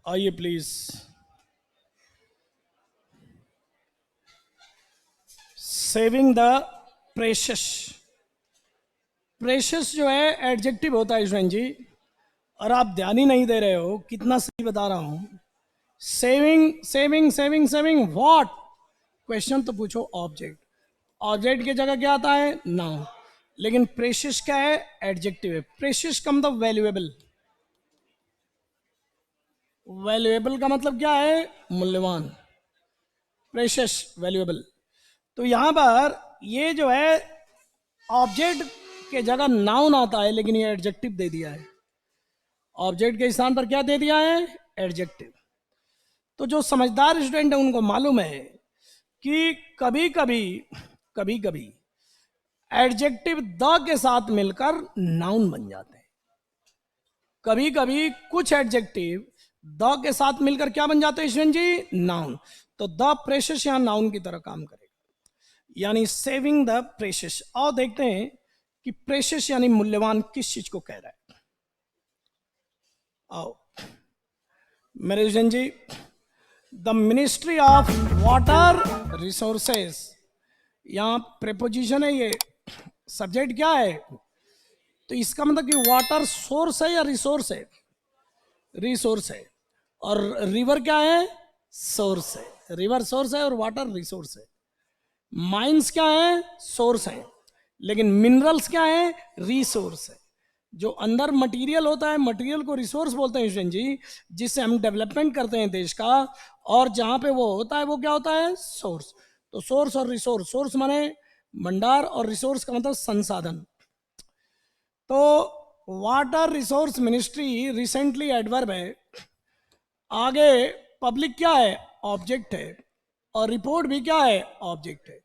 आइए please. Saving the precious. Precious जो है एडजेक्टिव होता है यशवंत जी, और आप ध्यान ही नहीं दे रहे हो, कितना सही बता रहा हूं। Saving saving saving saving what? Question तो पूछो ऑब्जेक्ट। ऑब्जेक्ट की जगह क्या आता है? नाउन। लेकिन प्रेशस क्या है? एडजेक्टिव है। प्रेशस का मतलब वैल्यूएबल। वैल्यूएबल का मतलब क्या है? मूल्यवान। Precious valuable. तो यहां पर ये जो है ऑब्जेक्ट के जगह नाउन आता है, लेकिन ये एडजेक्टिव दे दिया है। ऑब्जेक्ट के स्थान पर क्या दे दिया है? एडजेक्टिव। तो जो समझदार स्टूडेंट है उनको मालूम है कि कभी कभी एडजेक्टिव द के साथ मिलकर नाउन बन जाते हैं। कभी कभी कुछ एडजेक्टिव द के साथ मिलकर क्या बन जाते हैं यशवंत जी? नाउन। तो द प्रेशस यहां नाउन की तरह काम करेगा, यानी सेविंग द प्रेशस। और देखते हैं कि प्रेशस यानी मूल्यवान किस चीज को कह रहा है। आओ मेरे Yashwant ji, the ministry of water resources, यहां प्रेपोजिशन है, ये सब्जेक्ट क्या है? तो इसका मतलब कि वाटर सोर्स है या रिसोर्स है? रिसोर्स है। और रिवर क्या है? सोर्स है। रिवर सोर्स है और वाटर रिसोर्स है। माइंस क्या है? सोर्स है। लेकिन मिनरल्स क्या है? रिसोर्स है। जो अंदर मटेरियल होता है, मटेरियल को रिसोर्स बोलते हैं यशवंत जी, जिससे हम डेवलपमेंट करते हैं देश का। और जहां पे वो होता है वो क्या होता है? सोर्स। तो सोर्स और रिसोर्स, सोर्स माने भंडार और रिसोर्स का मतलब संसाधन। तो water resource ministry recently adverb है। आगे पब्लिक क्या है? ऑब्जेक्ट है। और रिपोर्ट भी क्या है? ऑब्जेक्ट है।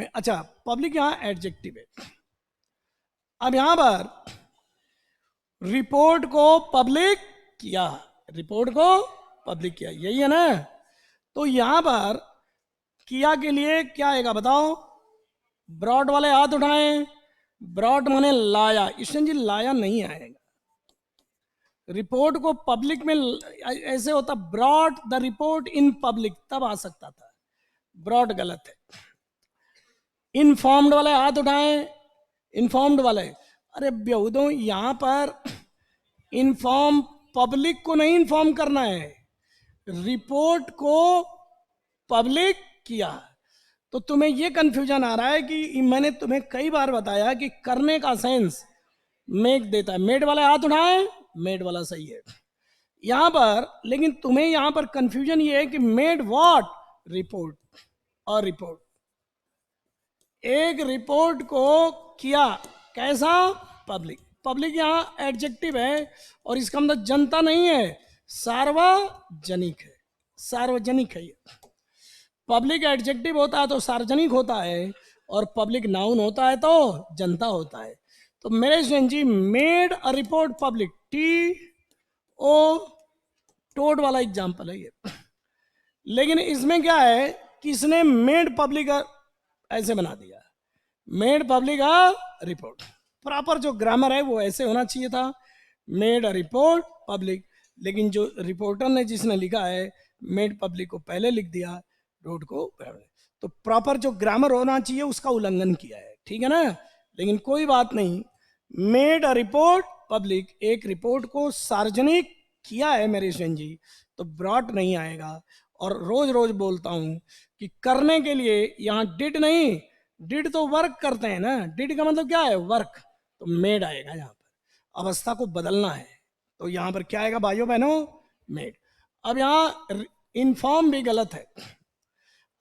अच्छा, पब्लिक यहां एडजेक्टिव है। अब यहां पर रिपोर्ट को पब्लिक किया, रिपोर्ट को पब्लिक किया, यही है ना? तो यहां पर किया के लिए क्या आएगा बताओ? ब्रॉड वाले हाथ उठाएं। ब्रॉड माने लाया। ईशन जी लाया नहीं आएगा। रिपोर्ट को पब्लिक में ऐसे होता, broad the report in public, तब आ सकता था। ब्रॉड गलत है। इनफॉर्म्ड वाले हाथ उठाएं। इनफॉर्म्ड वाले, अरे बेहूदों, यहां पर इन्फॉर्म पब्लिक को नहीं इन्फॉर्म करना है, रिपोर्ट को पब्लिक किया। तो तुम्हें यह कंफ्यूजन आ रहा है कि मैंने तुम्हें कई बार बताया कि करने का सेंस मेक देता है। मेड वाला हाथ उठाए, मेड वाला सही है यहां पर। लेकिन तुम्हें यहां पर कंफ्यूजन ये है कि मेड व्हाट? रिपोर्ट। और रिपोर्ट, एक रिपोर्ट को किया कैसा? पब्लिक। पब्लिक यहां एडजेक्टिव है और इसका मतलब जनता नहीं है, सार्वजनिक है। सार्वजनिक है ये। पब्लिक एडजेक्टिव होता है तो सार्वजनिक होता है, और पब्लिक नाउन होता है तो जनता होता है। तो मेरे स्टूडेंट जी, made a report public, T O टोड वाला एग्जांपल है ये। लेकिन इसमें क्या है कि इसने मेड पब्लिक ऐसे बना दिया, made public a report. Proper जो ग्रामर है वो ऐसे होना चाहिए था, मेड अ रिपोर्ट पब्लिक। लेकिन जो रिपोर्टर ने जिसने लिखा है, मेड पब्लिक को पहले लिख दिया, रोड को। तो प्रॉपर जो ग्रामर होना चाहिए उसका उल्लंघन किया है, ठीक है ना? लेकिन कोई बात नहीं। मेड अ रिपोर्ट पब्लिक, एक रिपोर्ट को सार्वजनिक किया है मेरे स्टूडेंट जी, तो ब्रॉट नहीं आएगा। और रोज रोज बोलता हूं कि करने के लिए यहां डिड नहीं, डिड तो वर्क करते हैं ना, डिड का मतलब क्या है? वर्क। तो मेड आएगा यहां पर, अवस्था को बदलना है। तो यहां पर क्या आएगा भाइयों बहनों? मेड। अब यहां इन्फॉर्म भी गलत है।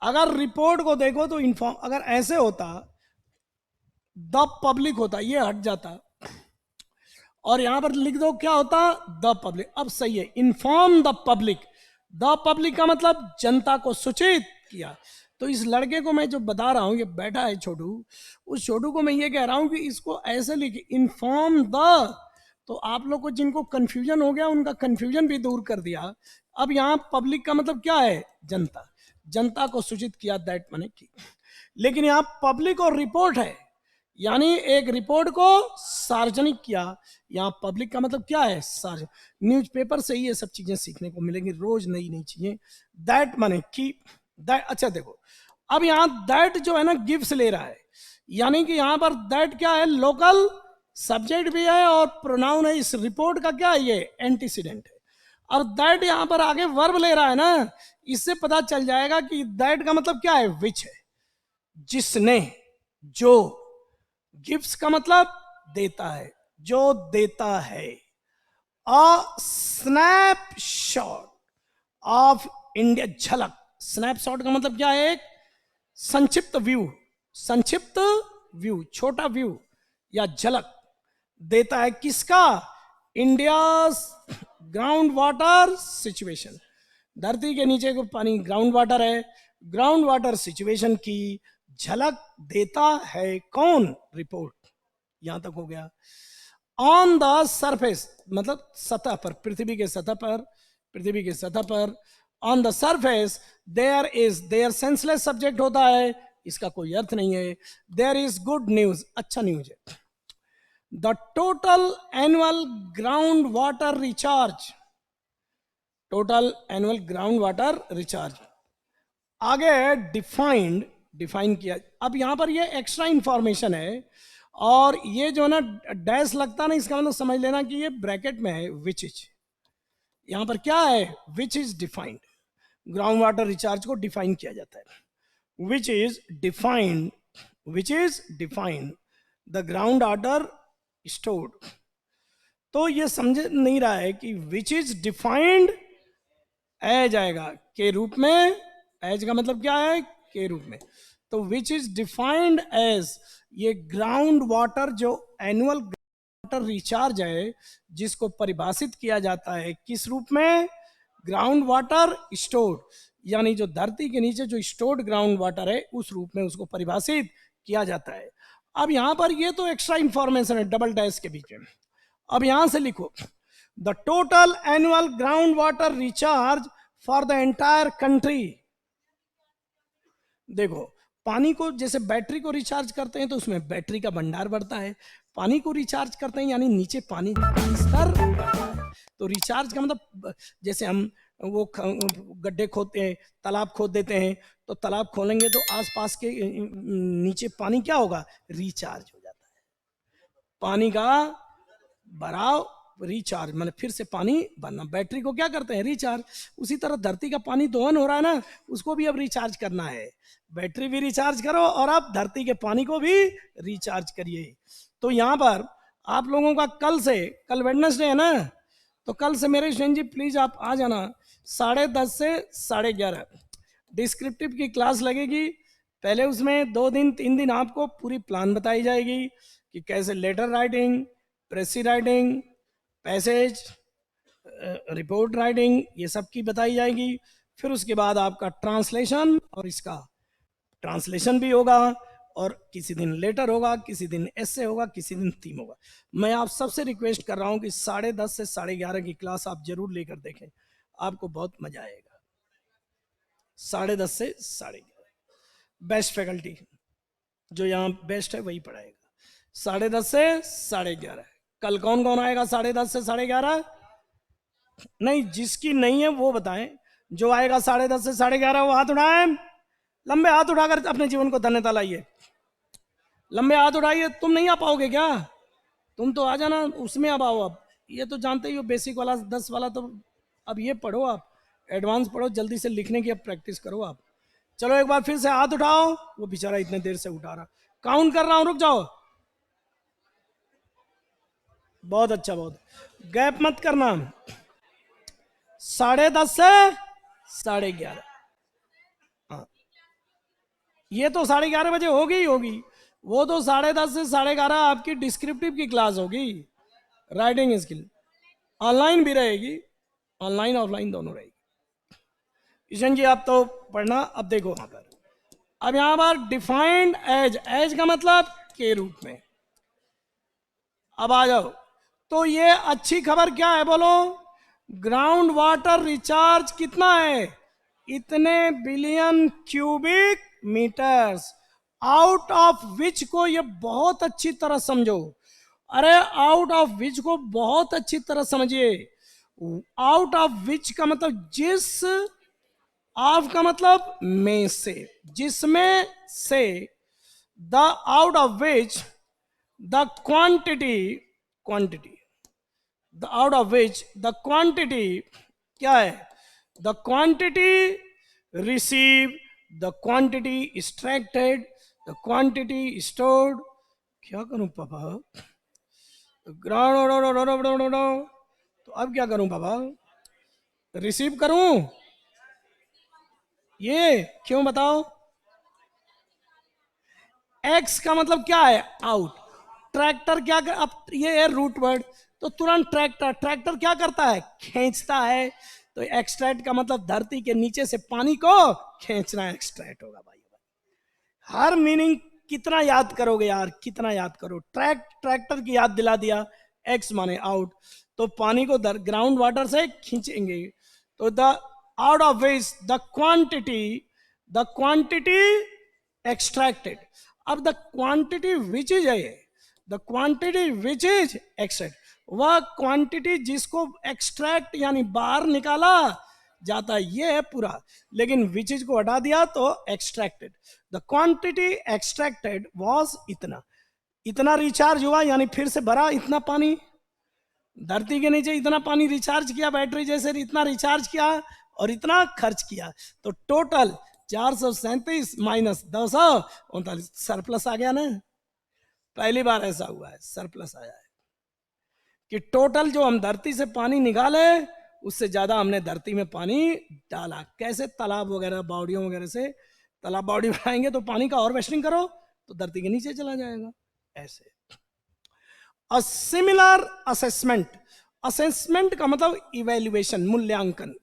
अगर रिपोर्ट को देखो तो इन्फॉर्म अगर ऐसे होता, द पब्लिक होता, ये हट जाता, और यहां पर लिख दो क्या होता? The public. अब सही है, inform the public. The public का मतलब जनता को सूचित किया। तो इस लड़के को मैं जो बता रहा हूं, ये बैठा है छोटू, उस छोटू को मैं ये कह रहा हूं कि इसको ऐसे लिखे, इन्फॉर्म द। तो आप लोग को जिनको कंफ्यूजन हो गया उनका कंफ्यूजन भी दूर कर दिया। अब यहां पब्लिक का मतलब क्या है? जनता। जनता को सूचित किया, दैट माने की। लेकिन यहां पब्लिक और रिपोर्ट है, यानी एक रिपोर्ट को सार्वजनिक किया। यहाँ पब्लिक का मतलब क्या है, सार्वजनिक। न्यूज़पेपर से ही ये सब चीजें सीखने को मिलेंगी, रोज नई नई चीजें। दैट माने कि दैट, अच्छा देखो, अब यहाँ दैट जो है ना गिव्स ले रहा है, यानी कि यहाँ पर दैट क्या है, लोकल सब्जेक्ट भी है और प्रोनाउन है। इस रिपोर्ट का क्या है, ये एंटीसीडेंट है। और दैट यहाँ पर आगे वर्ब ले रहा है ना, इससे पता चल जाएगा कि दैट का मतलब क्या है, विच है, जिसने, जो। गिफ्ट्स का मतलब देता है, जो देता है। अ स्नैपशॉट ऑफ इंडिया, झलक। स्नैपशॉट का मतलब क्या है, एक संक्षिप्त व्यू, संक्षिप्त व्यू, छोटा व्यू या झलक देता है किसका, इंडिया ग्राउंड वाटर सिचुएशन। धरती के नीचे को पानी ग्राउंड वाटर है, ग्राउंड वाटर सिचुएशन की झलक देता है कौन, रिपोर्ट। यहां तक हो गया। ऑन द सरफेस मतलब सतह पर, पृथ्वी के सतह पर, पृथ्वी के सतह पर। On the surface there is, there senseless subject होता है, इसका कोई अर्थ नहीं है। देयर इज गुड न्यूज, अच्छा न्यूज है। The total annual ground water recharge, total annual ground water recharge. आगे डिफाइंड, डिफाइन किया। अब यहां पर ये एक्स्ट्रा इंफॉर्मेशन है, और ये जो ना डैश लगता ना, इसका मतलब समझ लेना कि ये ब्रैकेट में है, विच इज। यहां पर क्या है, which is defined. Ground water recharge को डिफाइन किया जाता है। Which is defined, which is defined the ground water stored. तो ये समझ नहीं रहा है कि विच इज डिफाइंड एज आएगा के रूप में। एज का मतलब क्या है, के रूप में। तो विच इज डिफाइंड एज, ये ग्राउंड वाटर जो एनुअल वाटर रिचार्ज है, जिसको परिभाषित किया जाता है किस रूप में, ग्राउंड वाटर स्टोर्ड, यानी जो धरती के नीचे जो स्टोर्ड ग्राउंड वाटर है उस रूप में उसको परिभाषित किया जाता है। अब यहां पर ये तो एक्स्ट्रा इंफॉर्मेशन है डबल डैश के बीच में। अब यहां से लिखो, the total annual ground water recharge for the entire country. देखो, पानी को जैसे बैटरी को रिचार्ज करते हैं तो उसमें बैटरी का भंडार बढ़ता है, पानी को रिचार्ज करते हैं यानी नीचे पानी का स्तर बढ़ता है। तो रिचार्ज का मतलब, जैसे हम वो गड्ढे खोदते हैं, तालाब खोद देते हैं, तो तालाब खोलेंगे तो आसपास के नीचे पानी क्या होगा, रिचार्ज हो जाता है। पानी का भराव, रिचार्ज मतलब फिर से पानी भरना। बैटरी को क्या करते हैं, रिचार्ज। उसी तरह धरती का पानी दोहन हो रहा है ना, उसको भी अब रिचार्ज करना है। बैटरी भी रिचार्ज करो और आप धरती के पानी को भी रिचार्ज करिए। तो यहाँ पर आप लोगों का कल से, कल वेडनेसडे है ना, तो कल से मेरे स्टूडेंट जी प्लीज आप आ जाना 10:30 से 11:30। डिस्क्रिप्टिव की क्लास लगेगी। पहले उसमें 2 दिन 3 दिन आपको पूरी प्लान बताई जाएगी कि कैसे letter writing, precis writing, passage, report writing, ये सब की बताई जाएगी। फिर उसके बाद आपका ट्रांसलेशन, और इसका ट्रांसलेशन भी होगा, और किसी दिन लेटर होगा, किसी दिन एसे होगा, किसी दिन थीम होगा। मैं आप सबसे रिक्वेस्ट कर रहा हूं कि 10:30 से 11:30 की क्लास आप जरूर लेकर देखें, आपको बहुत मजा आएगा। 10:30 से 11:30, बेस्ट फैकल्टी जो यहाँ बेस्ट है वही पढ़ाएगा। 10:30 से 11:30। कल कौन कौन आएगा 10:30 से 11:30? नहीं, जिसकी नहीं है वो बताएं। जो आएगा 10:30 से 11:30 वो हाथ उठाएं। लंबे हाथ उठाकर अपने जीवन को धन्यता लाइए। लंबे हाथ उठाइए। तुम नहीं आ पाओगे क्या? तुम तो आ जाना, उसमें अब आओ। अब ये तो जानते ही हो, बेसिक वाला 10 वाला तो अब ये पढ़ो, आप एडवांस पढ़ो, जल्दी से लिखने की अब प्रैक्टिस करो आप। चलो एक बार फिर से हाथ उठाओ। वो बेचारा इतने देर से उठा रहा, काउंट कर रहा हूं, रुक जाओ। बहुत अच्छा, बहुत, गैप मत करना। 10:30 से 11:30। हाँ, ये तो 11:30 होगी ही होगी। वो तो 10:30 से 11:30 आपकी डिस्क्रिप्टिव की क्लास होगी, राइटिंग स्किल। ऑनलाइन भी रहेगी, ऑनलाइन ऑफलाइन दोनों रहेगी। किशन जी आप तो पढ़ना। अब देखो वहां पर, अब यहां पर डिफाइंड एज, एज का मतलब के रूप में। अब आ जाओ, तो ये अच्छी खबर क्या है बोलो, ग्राउंड वाटर रिचार्ज कितना है, इतने billion cubic metres. Out of which को ये बहुत अच्छी तरह समझो, अरे आउट ऑफ विच को बहुत अच्छी तरह समझिए। आउट ऑफ विच का मतलब जिस, ऑफ का मतलब में से, जिसमें से, the out of which the quantity, quantity, the out of which the quantity क्या है, the quantity receive, the quantity extracted, the quantity stored. क्या करूं पापा, तो अब क्या करूं पापा, रिसीव करूं, ये क्यों बताओ। एक्स का मतलब क्या है, आउट। ट्रैक्टर क्या कर, अब ये है रूट वर्ड, तो तुरंत ट्रैक्टर, ट्रैक्टर क्या करता है, खींचता है। तो एक्सट्रैक्ट का मतलब धरती के नीचे से पानी को खींचना, एक्सट्रैक्ट होगा भाई। हर मीनिंग कितना याद करोगे यार, कितना याद करो। ट्रैक्टर की याद दिला दिया, एक्स माने आउट, तो पानी को ग्राउंड वाटर से खींचेंगे। तो the out of which the quantity extracted. अब द क्वांटिटी विच इज है, the quantity which is extract, वह क्वांटिटी जिसको एक्सट्रैक्ट यानी बाहर निकाला जाता है, ये है पूरा। लेकिन विच इज को हटा दिया तो extracted. The quantity extracted was इतना, इतना रिचार्ज हुआ यानी फिर से भरा इतना पानी, धरती के नीचे इतना पानी रिचार्ज किया, बैटरी जैसे इतना रिचार्ज किया और इतना खर्च किया। तो टोटल 437 माइनस 239, सरप्लस आ गया ना। पहली बार ऐसा हुआ है, सरप्लस आया है कि टोटल जो हम धरती से पानी निकाले उससे ज्यादा हमने धरती में पानी डाला। कैसे, तालाब वगैरह बावड़ियों वगैरह से तालाब बावड़ी बनाएंगे तो पानी का और वेस्टिंग करो तो धरती के नीचे चला जाएगा। ऐसे अ सिमिलर असेसमेंट, असेसमेंट का मतलब इवेल्युएशन, मूल्यांकन।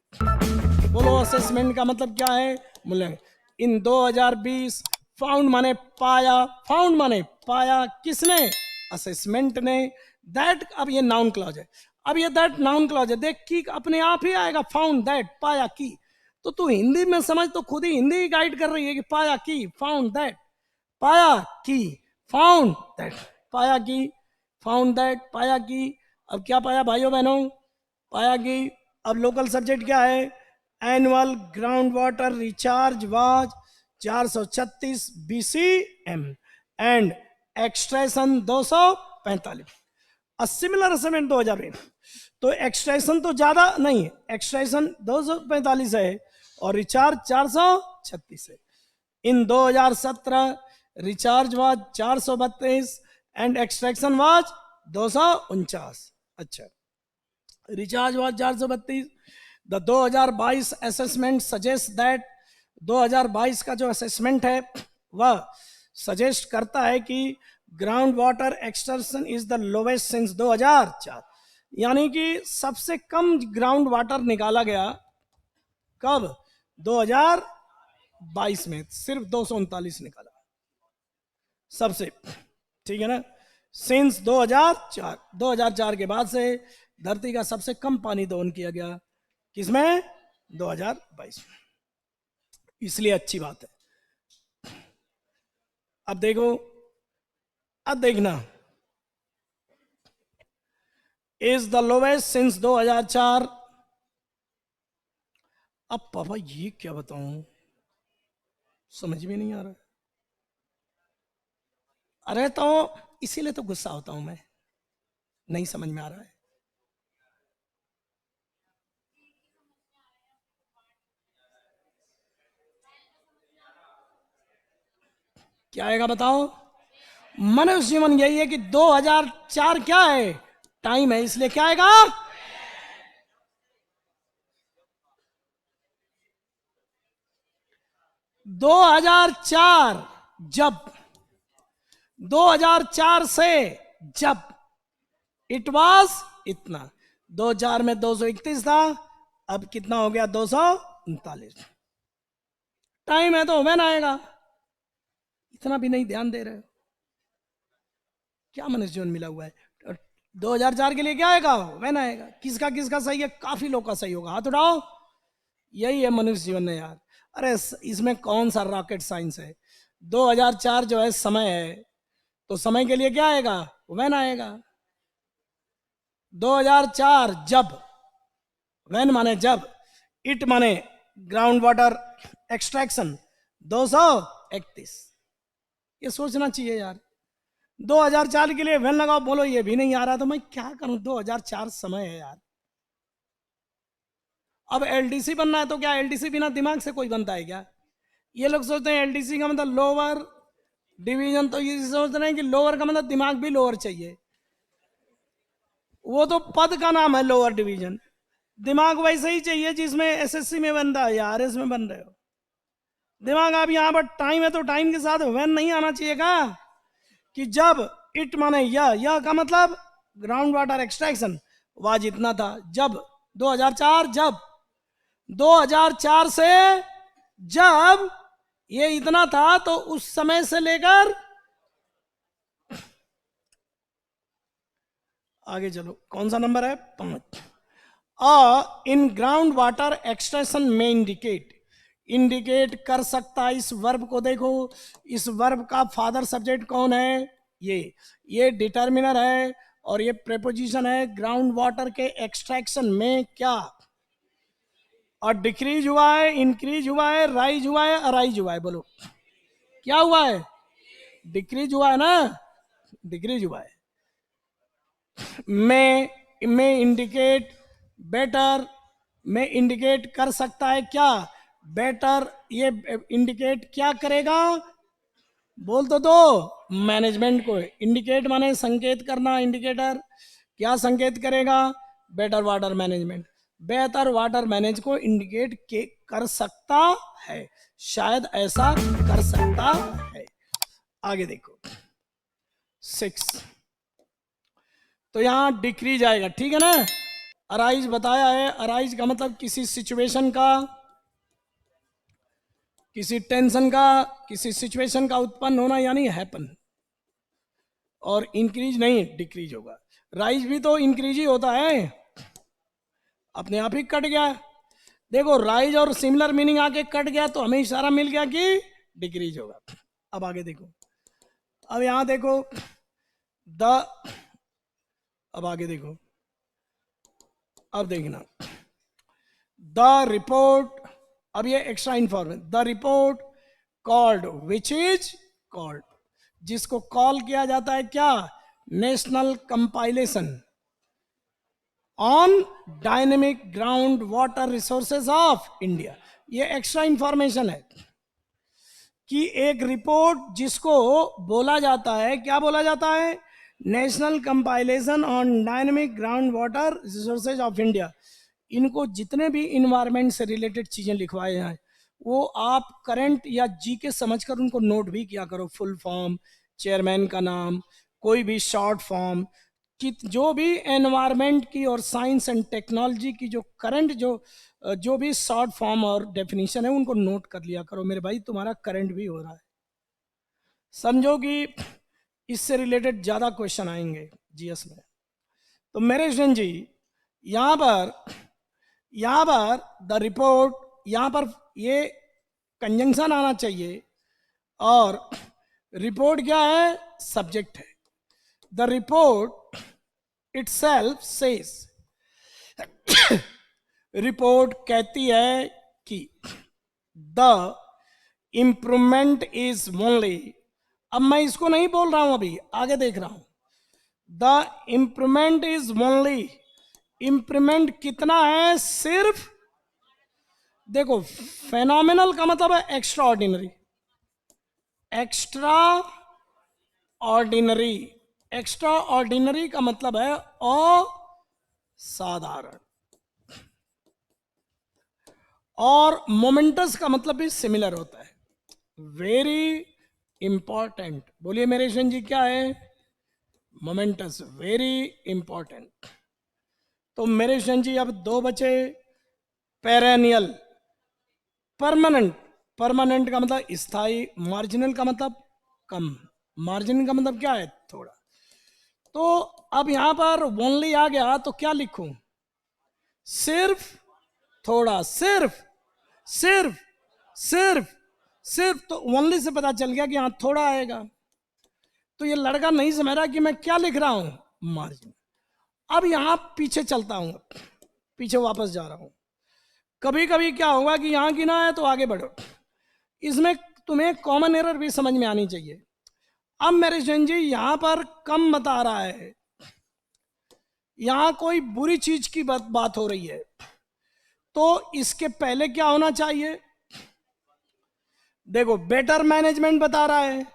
बोलो असेसमेंट का मतलब क्या है, मूल्यांकन। इन 2020 फाउंड माने पाया, फाउंड माने पाया, किसने, असेसमेंट ने। दैट, अब ये नाउन क्लॉज है, अब ये दैट नाउन क्लॉज है, देख की अपने आप ही आएगा, फाउंड दैट, पाया की। तो तू हिंदी में समझ, तो खुद ही हिंदी गाइड कर रही है कि पाया की, फाउंड दैट, पाया की, फाउंड दैट, पाया की, फाउंड दैट, पाया की। अब क्या पाया भाइयों बहनों, पाया की। अब लोकल सब्जेक्ट क्या है, annual ground water recharge was 436 BCM and extraction 245। Similar assessment 2020, तो एक्सट्रैक्शन तो ज्यादा नहीं है, एक्सट्रैक्शन 245 है और रिचार्ज 436 है। इन 2017 recharge was 432 and extraction was 249। अच्छा, recharge was 432। The 2022 assessment suggest that, 2022 का जो असेसमेंट है वह सजेस्ट करता है कि ground water extraction is the lowest since 2004, यानी कि सबसे कम ग्राउंड वाटर निकाला गया कब, 2022 में, सिर्फ 239 निकाला सबसे, ठीक है ना। सिंस 2004, 2004 के बाद से धरती का सबसे कम पानी दोहन किया गया, किसमें, 2022 में, इसलिए अच्छी बात है। अब देखो, अब देखना, इज द लोवेस्ट सिंस 2004। अब पापा ये क्या बताऊं, समझ में नहीं आ रहा। अरे तो इसीलिए तो गुस्सा होता हूं मैं, नहीं समझ में आ रहा है। क्या आएगा बताओ, मनुष्य जीवन यही है कि 2004 क्या है, टाइम है, इसलिए क्या आएगा, 2004 जब, 2004 से जब इट वाज इतना, 2004 में 231 था, अब कितना हो गया, 239। टाइम है तो ओवन आएगा, इतना भी नहीं ध्यान दे रहे हो, क्या मनुष्य जीवन मिला हुआ है। 2004 के लिए क्या आएगा, ओवन आएगा। किसका किसका सही है, काफी लोग का सही होगा, हाथ उठाओ। यही है मनुष्य जीवन है यार। अरे इसमें कौन सा रॉकेट साइंस है, 2004 जो है समय है, तो समय के लिए क्या आएगा? व्हेन आएगा। 2004 जब, व्हेन माने जब, इट माने ग्राउंड वाटर एक्सट्रैक्शन 231। ये सोचना चाहिए यार। 2004 के लिए व्हेन लगाओ, बोलो ये भी नहीं आ रहा तो मैं क्या करूं? 2004 समय है यार। अब एलडीसी बनना है तो क्या एलडीसी बिना दिमाग से कोई बनता है क्या? ये लोग सोचते हैं एलडीसी का मतलब लोअर डिवीजन, तो ये सोच रहे हैं कि लोअर का मतलब दिमाग भी लोअर चाहिए। वो तो पद का नाम है लोअर डिवीजन। दिमाग वैसे ही चाहिए जिसमें एसएससी में बन रहा है या आरएस में बन रहे हो। दिमाग, आप यहां पर टाइम है तो टाइम के साथ व्हेन नहीं आना चाहिए का, कि जब, इट माने यह का मतलब ग्राउंड वाटर एक्सट्रैक्शन, वाज इतना था जब 2004, जब 2004 से जब ये इतना था तो उस समय से लेकर आगे चलो, कौन सा नंबर है? 5। इन ग्राउंड वाटर एक्सट्रैक्शन में इंडिकेट कर सकता है इस वर्ब को। देखो, इस वर्ब का फादर सब्जेक्ट कौन है? ये डिटर्मिनर है और ये प्रेपोजिशन है। ग्राउंड वाटर के एक्सट्रैक्शन में क्या, और डिक्रीज हुआ है, इंक्रीज हुआ है, राइज हुआ है, अराइज हुआ है? बोलो क्या हुआ है? डिक्रीज हुआ है ना, डिक्रीज हुआ है। में इंडिकेट बेटर, में इंडिकेट कर सकता है क्या? बेटर। ये इंडिकेट क्या करेगा? बोल तो दो। मैनेजमेंट को। इंडिकेट माने संकेत करना, इंडिकेटर क्या संकेत करेगा? Better water management. बेहतर वाटर मैनेज को इंडिकेट कर सकता है, शायद ऐसा कर सकता है। आगे देखो 6, तो यहां डिक्रीज आएगा, ठीक है ना। अराइज बताया है, अराइज का मतलब किसी सिचुएशन का, किसी टेंशन का, किसी सिचुएशन का उत्पन्न होना, यानी हैपन। और इंक्रीज नहीं, डिक्रीज होगा। राइज भी तो इंक्रीज ही होता है, अपने आप ही कट गया। देखो, राइज और सिमिलर मीनिंग आके कट गया तो हमें इशारा मिल गया कि डिक्रीज होगा। अब आगे देखो, अब यहां देखो द, अब आगे देखो, अब देखना द रिपोर्ट। अब ये extra information, the report called, which is called, जिसको कॉल किया जाता है क्या? National compilation on dynamic ground water resources of India. ये एक्स्ट्रा इंफॉर्मेशन है कि एक रिपोर्ट जिसको बोला जाता है, क्या बोला जाता है? National compilation on dynamic ground water resources of India. इनको जितने भी इन्वायरमेंट से रिलेटेड चीजें लिखवाए हैं, वो आप करंट या जी के समझकर उनको नोट भी किया करो। फुल फॉर्म, चेयरमैन का नाम, कोई भी शॉर्ट फॉर्म, कि जो भी एनवायरनमेंट की और साइंस एंड टेक्नोलॉजी की जो करंट जो भी शॉर्ट फॉर्म और डेफिनेशन है, उनको नोट कर लिया करो मेरे भाई, तुम्हारा करंट भी हो रहा है। समझो कि इससे रिलेटेड ज़्यादा क्वेश्चन आएंगे जीएस में। तो मेरे स्टूडेंट जी, यहाँ पर द रिपोर्ट, यहाँ पर ये कंजंक्शन आना चाहिए, और रिपोर्ट क्या है? सब्जेक्ट है। The report itself says, report कहती है कि द इंप्रूवमेंट इज ओनली, अब मैं इसको नहीं बोल रहा हूं, अभी आगे देख रहा हूं। The improvement is only, improvement कितना है? सिर्फ, देखो फेनोमिनल का मतलब है extra ordinary, extra ordinary, extra ordinary का मतलब है असाधारण, और मोमेंटस का मतलब भी सिमिलर होता है, वेरी इंपॉर्टेंट। बोलिए मेरे स्टूडेंट जी, क्या है? Moments, very important. तो मेरे स्टूडेंट जी अब 2 बचे। पेरेनियल, परमानेंट, परमानेंट का मतलब स्थायी, मार्जिनल का मतलब कम, मार्जिन का मतलब क्या है? थोड़ा। तो अब यहां पर ओनली आ गया तो क्या लिखूं? सिर्फ, थोड़ा, सिर्फ, सिर्फ, सिर्फ, सिर्फ तो ओनली से पता चल गया कि हाँ थोड़ा आएगा। तो ये लड़का नहीं समझ रहा कि मैं क्या लिख रहा हूं, मार्जिन। अब यहां पीछे चलता हूं, पीछे वापस जा रहा हूं। कभी कभी क्या होगा कि यहां गिना है तो आगे बढ़ो। इसमें तुम्हें कॉमन एरर भी समझ में आनी चाहिए। अब मेरे जन जी यहां पर कम बता रहा है, यहां कोई बुरी चीज की बात हो रही है, तो इसके पहले क्या होना चाहिए? देखो बेटर मैनेजमेंट बता रहा है,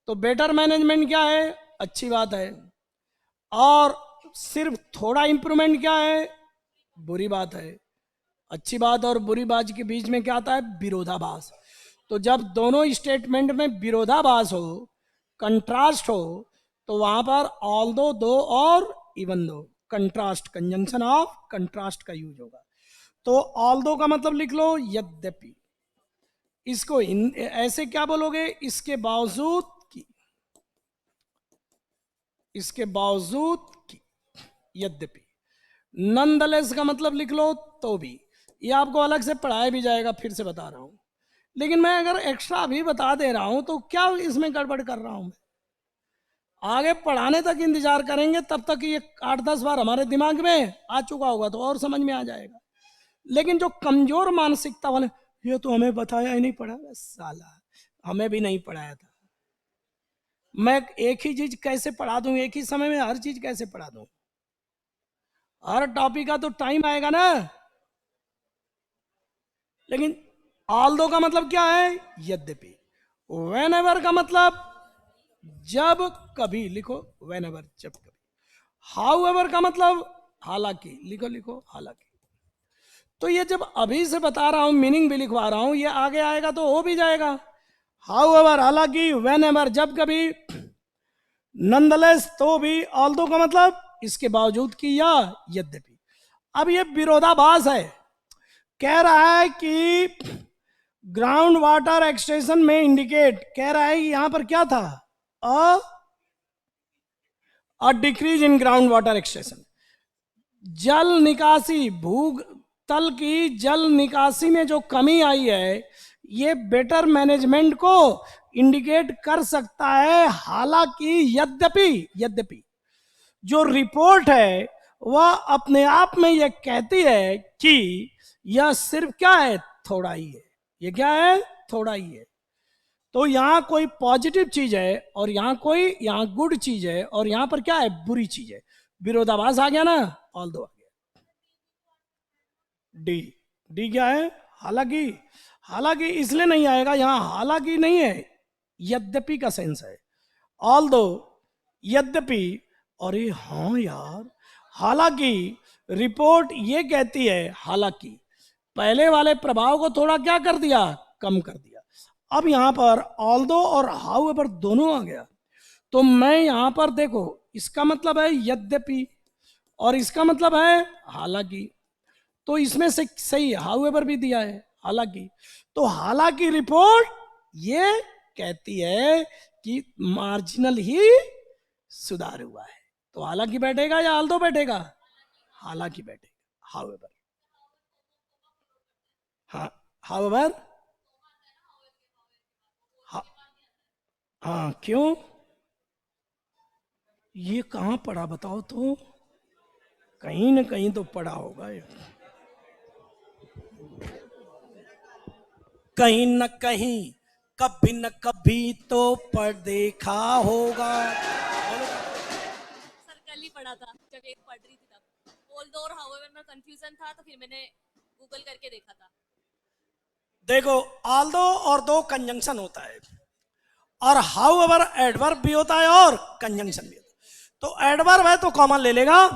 तो बेटर मैनेजमेंट क्या है? अच्छी बात है। और सिर्फ थोड़ा इंप्रूवमेंट क्या है? बुरी बात है। अच्छी बात और बुरी बात के बीच में क्या आता है? विरोधाभास। तो जब दोनों स्टेटमेंट में विरोधाभास हो, कंट्रास्ट हो, तो वहां पर ऑल दो और even though, contrast, conjunction of contrast का यूज होगा। तो ऑल दो का मतलब लिख लो यद्यपि। इसको ऐसे क्या बोलोगे? इसके बावजूद की, इसके बावजूद की, यद्यपि। नॉनदलेस का मतलब लिख लो तो भी। ये आपको अलग से पढ़ाया भी जाएगा, फिर से बता रहा हूं। लेकिन मैं अगर एक्स्ट्रा अभी बता दे रहा हूं तो क्या इसमें गड़बड़ कर रहा हूं मैं? आगे पढ़ाने तक इंतजार करेंगे, तब तक ये 8-10 बार हमारे दिमाग में आ चुका होगा तो और समझ में आ जाएगा। लेकिन जो कमजोर मानसिकता वाले, ये तो हमें बताया ही नहीं, पढ़ा साला, हमें भी नहीं पढ़ाया था। मैं एक ही चीज कैसे पढ़ा दूं, एक ही समय में हर चीज कैसे पढ़ा दूं? हर टॉपिक का तो टाइम आएगा ना। लेकिन ऑल दो का मतलब क्या है? यद्यपि। वेन एवर का मतलब जब कभी, लिखो वेन एवर, जब कभी। हाउ एवर का मतलब हालांकि, लिखो लिखो हालांकि। तो ये जब अभी से बता रहा हूं, मीनिंग भी लिखवा रहा हूं, ये आगे आएगा तो हो भी जाएगा। हाउ एवर हालांकि, वेन एवर जब कभी, नंदलेस तो भी, ऑल दो का मतलब इसके बावजूद की या यद्यपि। अब ये विरोधाभास है। कह रहा है कि ग्राउंड वाटर एक्सटेंशन में इंडिकेट, कह रहा है कि यहां पर क्या था? A decrease in ground water extension. जल निकासी, भूतल की जल निकासी में जो कमी आई है, ये बेटर मैनेजमेंट को इंडिकेट कर सकता है। हालांकि, यद्यपि, यद्यपि जो रिपोर्ट है वह अपने आप में यह कहती है कि यह सिर्फ क्या है? थोड़ा ही है। ये क्या है? थोड़ा ही है। तो यहां कोई पॉजिटिव चीज है और यहां कोई, यहां गुड चीज है और यहां पर क्या है? बुरी चीज है। विरोधाभास आ गया ना, ऑल दो आ गया। डी, डी क्या है? हालांकि। हालांकि इसलिए नहीं आएगा, यहां हालांकि नहीं है, यद्यपि का सेंस है। ऑल दो, यद्यपि। और ये हाँ यार, हालांकि रिपोर्ट ये कहती है, हालांकि पहले वाले प्रभाव को थोड़ा क्या कर दिया? कम कर दिया। अब यहां पर ऑल दो और हाउ एवर दोनों आ गया। तो मैं यहां पर देखो, इसका मतलब है यद्यपि और इसका मतलब है हालांकि। तो इसमें से सही हाउ एवर भी दिया है, हालांकि। तो हालांकि रिपोर्ट ये कहती है कि मार्जिनल ही सुधार हुआ है। तो हालांकि बैठेगा या ऑल्दो बैठेगा? हालांकि बैठेगा, हाउ एवर। हाँ, हाउ एवर। हाँ, क्यों? ये कहां पढ़ा बताओ तो? कहीं ना कहीं तो पढ़ा होगा ये, कहीं न कहीं, कभी न कभी तो पढ़ देखा होगा। सर कल ही पढ़ा था जब एक पढ़ रही थी तब। ऑल दो और हाउएवर में कंफ्यूजन था तो फिर मैंने गूगल करके देखा था। देखो, ऑल्दो और दो कंजंक्शन होता है, और हाउ एवर एडवर्ब भी होता है और कंजंक्शन भी होता है। तो एडवर्ब है तो कॉमा ले लेगा,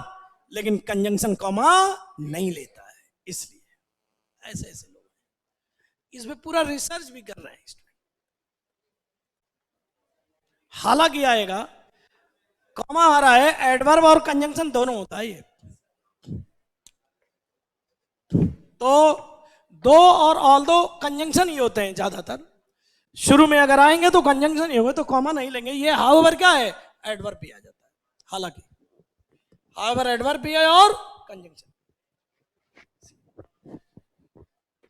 लेकिन कंजंक्शन कॉमा नहीं लेता है। इसलिए ऐसे ऐसे लोग इसमें पूरा रिसर्च भी कर रहे हैं। हालांकि आएगा, कॉमा आ रहा है, एडवर्ब और कंजंक्शन दोनों होता है ये। तो दो और ऑल दो कंजंक्शन ही होते हैं ज्यादातर। शुरू में अगर आएंगे तो कंजंक्शन ही होगा, तो कॉमा नहीं लेंगे। ये हाउएवर क्या है? एडवर्ब भी आ जाता है। हालांकि, हाउएवर एडवर्ब भी है और कंजंक्शन।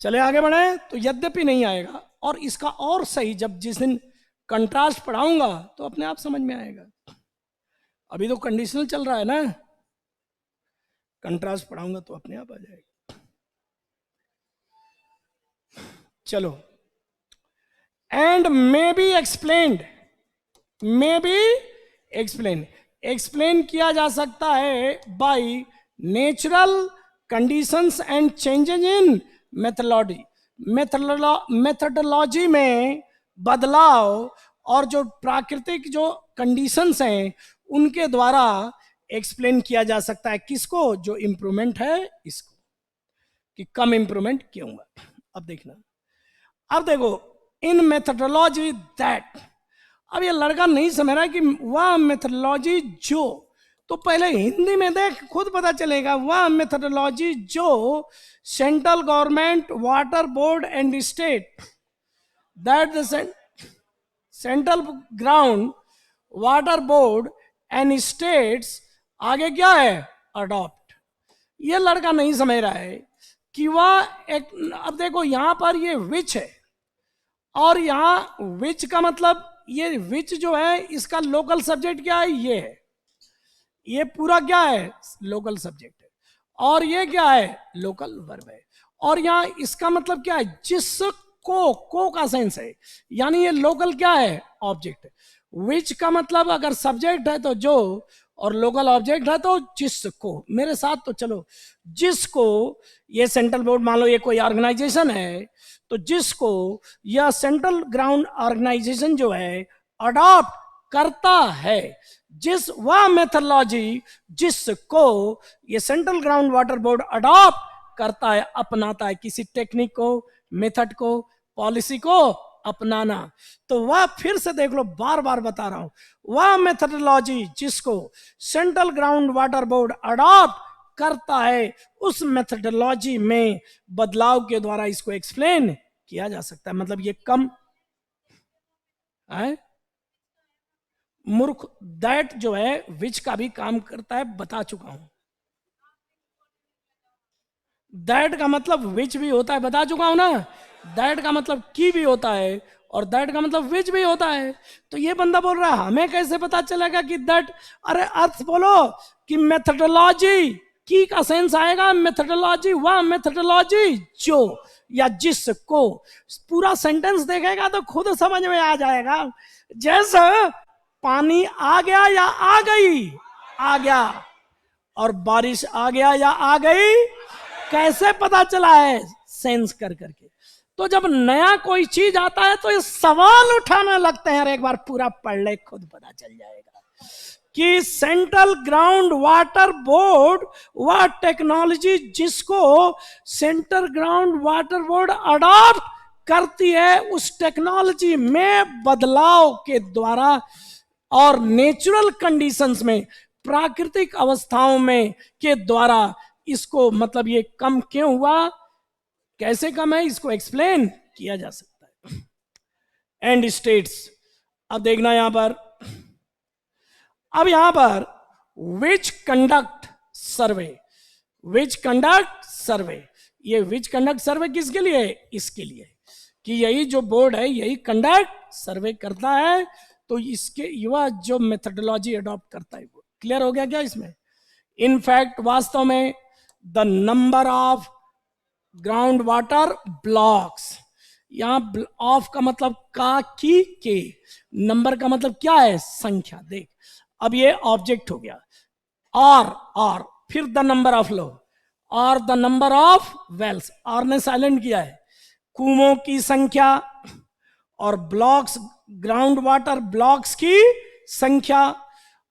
चले आगे बढ़े, तो यद्यपि नहीं आएगा, और इसका और सही जब जिस दिन कंट्रास्ट पढ़ाऊंगा तो अपने आप समझ में आएगा। अभी तो कंडीशनल चल रहा है ना, कंट्रास्ट पढ़ाऊंगा तो अपने आप आ जाएगा। चलो, and may be explained, may be explain, explain किया जा सकता है by natural conditions and changes in methodology, methodology में बदलाव और जो प्राकृतिक जो कंडीशंस हैं उनके द्वारा एक्सप्लेन किया जा सकता है। किसको? जो इंप्रूवमेंट है इसको, कि कम इंप्रूवमेंट क्यों हुआ। अब देखना, अब देखो, इन मेथोडोलॉजी दैट, अब ये लड़का नहीं समझ रहा कि वह मेथोडोलॉजी जो, तो पहले हिंदी में देख, खुद पता चलेगा। वह मेथोडोलॉजी जो central government, water board and state, that the central ground water board and states, आगे क्या है? अडॉप्ट। ये लड़का नहीं समझ रहा है कि वह एक, अब देखो यहां पर ये विच है, और यहां विच का मतलब, ये विच जो है इसका लोकल सब्जेक्ट क्या है? ये है, ये पूरा क्या है? लोकल सब्जेक्ट है, और ये क्या है? लोकल वर्ब है। और यहां इसका मतलब क्या है? जिसको, को का सेंस है, यानी ये लोकल क्या है? ऑब्जेक्ट है। विच का मतलब अगर सब्जेक्ट है तो जो, और लोकल ऑब्जेक्ट है तो जिसको। मेरे साथ तो चलो, जिसको, ये सेंट्रल बोर्ड मान लो ये कोई ऑर्गेनाइजेशन है, तो जिसको यह सेंट्रल ग्राउंड ऑर्गेनाइजेशन जो है अडॉप्ट करता है, जिस वह मेथोडोलॉजी जिसको ये central ground water board adopt करता है, अपनाता है, किसी टेक्निक को, मेथड को, पॉलिसी को अपनाना, तो वह, फिर से देख लो, बार बार बता रहा हूं, वह मेथोडोलॉजी जिसको central ground water board adopt करता है, उस मेथोडोलॉजी में बदलाव के द्वारा इसको एक्सप्लेन किया जा सकता है। मतलब ये कम है, मूर्ख, दैट जो है विच का भी काम करता है, बता चुका हूं। दैट का मतलब विच भी होता है, बता चुका हूं ना। दैट का मतलब की भी होता है, और दैट का मतलब विच भी होता है। तो ये बंदा बोल रहा है हमें कैसे पता चलेगा कि दैट, अरे अर्थ बोलो कि मेथोडोलॉजी, की का सेंस आएगा, मेथोडोलॉजी, वह मेथोडोलॉजी जो, या जिसको। पूरा सेंटेंस देखेगा तो खुद समझ में आ जाएगा। जैसे पानी आ गया या आ गई? आ गया। और बारिश आ गया या आ गई? कैसे पता चला है? सेंस कर करके। तो जब नया कोई चीज आता है तो ये सवाल उठाने लगते हैं, और एक बार पूरा पढ़ ले, खुद पता चल जाएगा कि सेंट्रल ग्राउंड वाटर बोर्ड वह टेक्नोलॉजी जिसको central ground water board adopt करती है, उस टेक्नोलॉजी में बदलाव के द्वारा और नेचुरल कंडीशंस में, प्राकृतिक अवस्थाओं में के द्वारा इसको, मतलब ये कम क्यों हुआ, कैसे कम है, इसको एक्सप्लेन किया जा सकता है। एंड स्टेट्स, अब देखना यहां पर, अब यहां पर विच कंडक्ट सर्वे, विच कंडक्ट सर्वे, ये विच कंडक्ट सर्वे किसके लिए? इसके लिए कि यही जो बोर्ड है यही कंडक्ट सर्वे करता है, तो इसके युवा जो मेथोडोलॉजी अडॉप्ट करता है वो। क्लियर हो गया क्या इसमें? इनफैक्ट वास्तव में the number of ground water blocks, यहां ऑफ का मतलब का, की, के, नंबर का मतलब क्या है? संख्या। देख, अब ये ऑब्जेक्ट हो गया, और फिर द नंबर ऑफ लो, और द नंबर ऑफ वेल्स, और ने साइलेंट किया है, कुओं की संख्या, और ब्लॉक्स, ग्राउंड वाटर ब्लॉक्स की संख्या।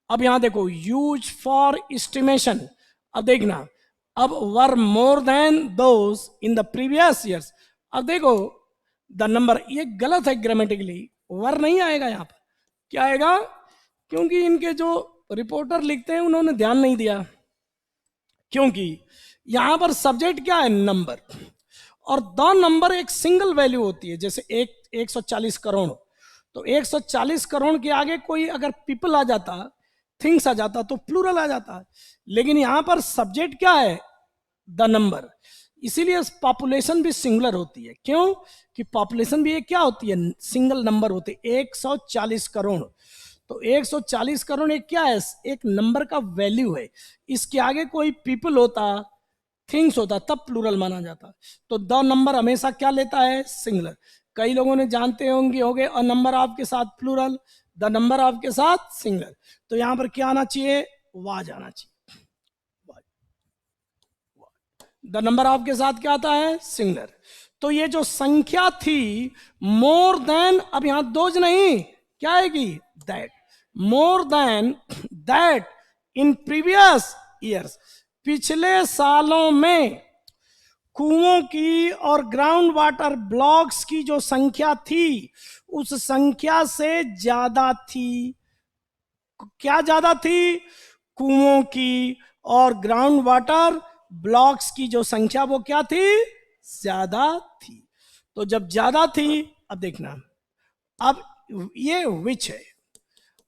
अब यहां देखो, यूज फॉर एस्टिमेशन, अब देखना, अब were more than those in the previous years. अब देखो द नंबर, ये गलत है ग्रामेटिकली, वर नहीं आएगा यहां पर, क्या आएगा? क्योंकि इनके जो रिपोर्टर लिखते हैं उन्होंने ध्यान नहीं दिया, क्योंकि यहां पर सब्जेक्ट क्या है? नंबर, और द नंबर एक सिंगल वैल्यू होती है। जैसे 140 करोड़, तो 140 करोड़ के आगे कोई अगर पीपल आ जाता, थिंग्स आ जाता, तो प्लूरल आ जाता। लेकिन यहां पर सब्जेक्ट क्या है? द नंबर, इसीलिए पॉपुलेशन भी सिंगुलर होती है। क्यों? कि पॉपुलेशन भी एक क्या होती है, सिंगल नंबर होती है। 140 करोड़, तो 140 करोड़ एक क्या है, एक नंबर का वैल्यू है। इसके आगे कोई पीपल होता, थिंग्स होता, तब प्लूरल माना जाता। तो द नंबर हमेशा क्या लेता है, सिंगुलर। कई लोगों ने जानते होंगे अ नंबर आपके साथ प्लूरल, द नंबर आपके साथ सिंगुलर। तो यहां पर क्या आना चाहिए, वाज आना चाहिए। द नंबर आपके साथ क्या आता है, सिंगुलर। तो ये जो संख्या थी मोर देन, अब यहां दोज नहीं, क्या आएगी, that. More than that in previous years, पिछले सालों में कुओं की और ग्राउंड वाटर ब्लॉक्स की जो संख्या थी उस संख्या से ज्यादा थी। क्या ज्यादा थी, कुओं की और ग्राउंड वाटर ब्लॉक्स की जो संख्या वो क्या थी, ज्यादा थी। तो जब ज्यादा थी, अब देखना, अब ये विच है,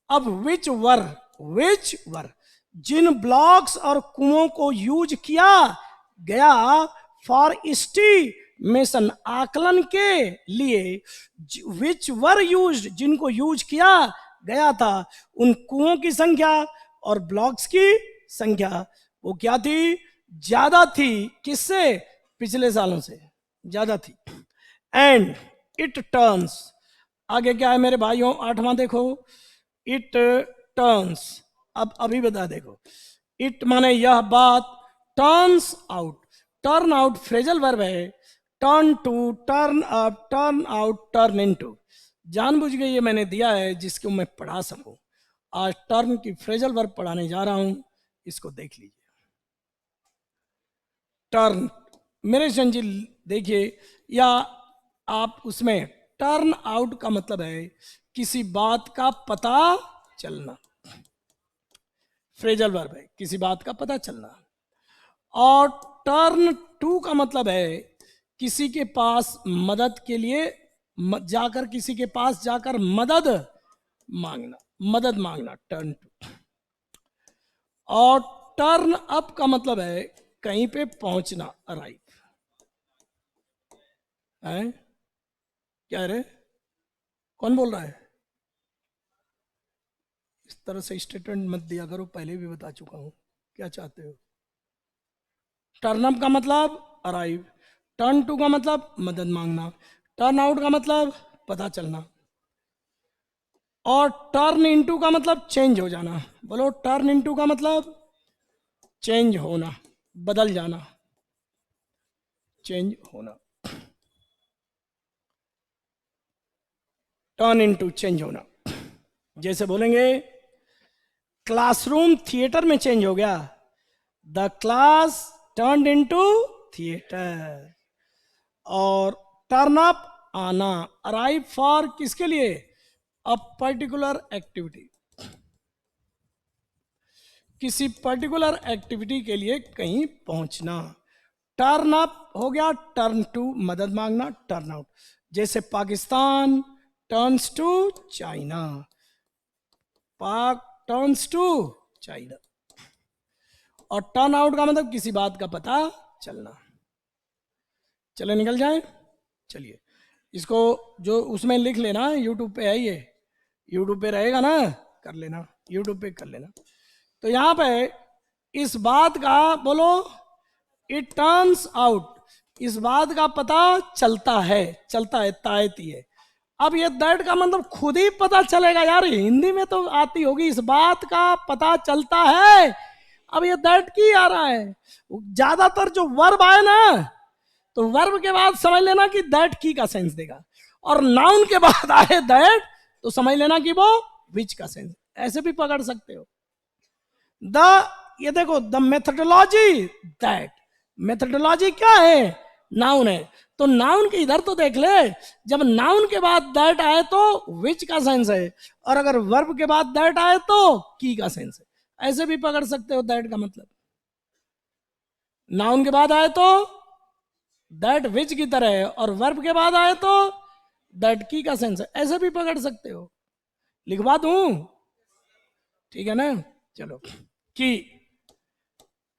अब विच वर जिन ब्लॉक्स और कुओं को यूज किया गया फॉर एस्टिमेशन, आकलन के लिए, विच वर यूज, जिनको यूज किया गया था, उन कुओं की संख्या और ब्लॉक्स की संख्या वो क्या थी, ज्यादा थी। किससे, पिछले सालों से ज्यादा थी। एंड इट टर्न्स, आगे क्या है मेरे भाइयों, 8वां देखो, इट टर्न्स। अब अभी बता देखो, इट माने यह बात, turns out, turn out phrasal verb है, turn to, turn up, turn out, turn into. जानबूझ के ये मैंने दिया है जिसको मैं पढ़ा सकूं। आज टर्न की फ्रेजल वर्ब पढ़ाने जा रहा हूं, इसको देख लीजिए। टर्न, मेरे संजी देखिए, या आप उसमें टर्न आउट का मतलब है किसी बात का पता चलना, फ्रेजल वर्ब है, किसी बात का पता चलना। और टर्न टू का मतलब है किसी के पास मदद के लिए जाकर, किसी के पास जाकर मदद मांगना, मदद मांगना, टर्न टू। और टर्न अप का मतलब है कहीं पे पहुंचना, अराइव है। क्या रे, कौन बोल रहा है? इस तरह से स्टेटमेंट मत दिया करो, पहले भी बता चुका हूं। क्या चाहते हो? टर्न अप का मतलब अराइव, टर्न टू का मतलब मदद मांगना, टर्न आउट का मतलब पता चलना, और टर्न इनटू का मतलब चेंज हो जाना। बोलो, टर्न इनटू का मतलब चेंज होना, बदल जाना, चेंज होना, टर्न इनटू चेंज होना। जैसे बोलेंगे क्लासरूम थिएटर में चेंज हो गया, the class turn into theatre. और टर्न अप आना, अराइव फॉर किसके लिए, अ पर्टिकुलर एक्टिविटी, किसी पर्टिकुलर एक्टिविटी के लिए कहीं पहुंचना। टर्न अप हो गया, टर्न टू मदद मांगना, टर्न आउट, जैसे पाकिस्तान टर्न्स टू चाइना, पाक टर्न्स टू चाइना। और टर्न आउट का मतलब किसी बात का पता चलना। चले निकल जाए, चलिए इसको जो उसमें लिख लेना, यूट्यूब पे है ये, यूट्यूब पे रहेगा ना, कर लेना, यूट्यूब पे कर लेना। तो यहां पे इस बात का बोलो, इट टर्न्स आउट, इस बात का पता चलता है, चलता है, तायती है। अब ये दैट का मतलब खुद ही पता चलेगा यार, हिंदी में तो आती होगी, इस बात का पता चलता है। अब ये दैट की आ रहा है, ज्यादातर जो वर्ब आए ना, तो वर्ब के बाद समझ लेना कि दैट की का सेंस देगा, और नाउन के बाद आए दैट तो समझ लेना कि वो विच का सेंस। ऐसे भी पकड़ सकते हो। द, ये देखो, द मेथडोलॉजी दैट, मेथडोलॉजी क्या है, नाउन है। तो नाउन के इधर तो देख ले, जब नाउन के बाद दैट आए तो विच का सेंस है, और अगर वर्ब के बाद दैट आए तो की का सेंस है। ऐसे भी पकड़ सकते हो दैट का मतलब, नाउन के बाद आए तो दैट विच की तरह है, और वर्ब के बाद आए तो दैट की का सेंस है। ऐसे भी पकड़ सकते हो, लिखवा दूं, ठीक है ना। चलो, कि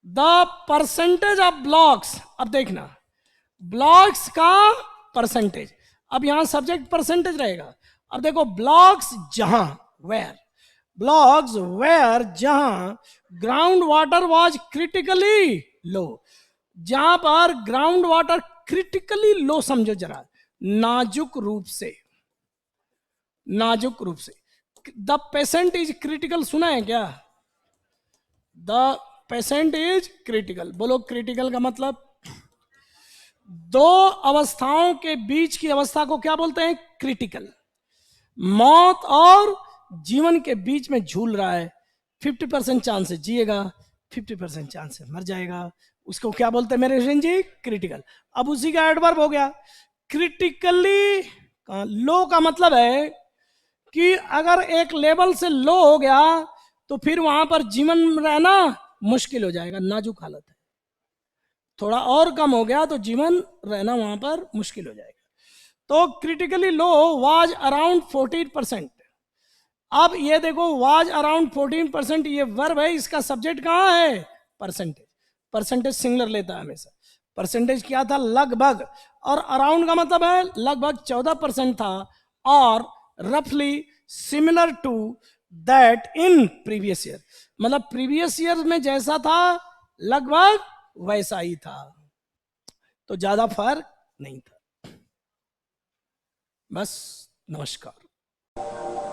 द परसेंटेज ऑफ ब्लॉक्स, अब देखना ब्लॉक्स का परसेंटेज। अब यहां सब्जेक्ट परसेंटेज रहेगा। अब देखो ब्लॉक्स जहां, वेयर, ब्लॉक्स वेयर जहां ग्राउंड वाटर वॉज क्रिटिकली लो, जहां पर ग्राउंड वाटर क्रिटिकली लो, समझो जरा, नाजुक रूप से, नाजुक रूप से। द पेशेंट इज क्रिटिकल सुना है क्या? द पेशेंट इज क्रिटिकल, बोलो क्रिटिकल का मतलब? दो अवस्थाओं के बीच की अवस्था को क्या बोलते हैं? क्रिटिकल। मौत और जीवन के बीच में झूल रहा है, 50% चांस है जिएगा, 50% चांस है मर जाएगा, उसको क्या बोलते हैं मेरे फ्रेंड जी? क्रिटिकल। अब उसी का एडवर्ब हो गया क्रिटिकली। लो का मतलब है कि अगर एक लेवल से लो हो गया तो फिर वहां पर जीवन रहना मुश्किल हो जाएगा, नाजुक हालत है। थोड़ा और कम हो गया तो जीवन रहना वहां पर मुश्किल हो जाएगा। तो क्रिटिकली लो वाज अराउंड 14%। अब ये देखो वाज अराउंड 14%, ये वर्ब है, इसका सब्जेक्ट कहां है? परसेंटेज। परसेंटेज सिंगुलर लेता है हमेशा। परसेंटेज क्या था? लगभग। और अराउंड का मतलब है लगभग 14% था, और रफली similar to that in previous year, मतलब प्रीवियस ईयर में जैसा था लगभग वैसा ही था, तो ज्यादा फर्क नहीं था। बस, नमस्कार।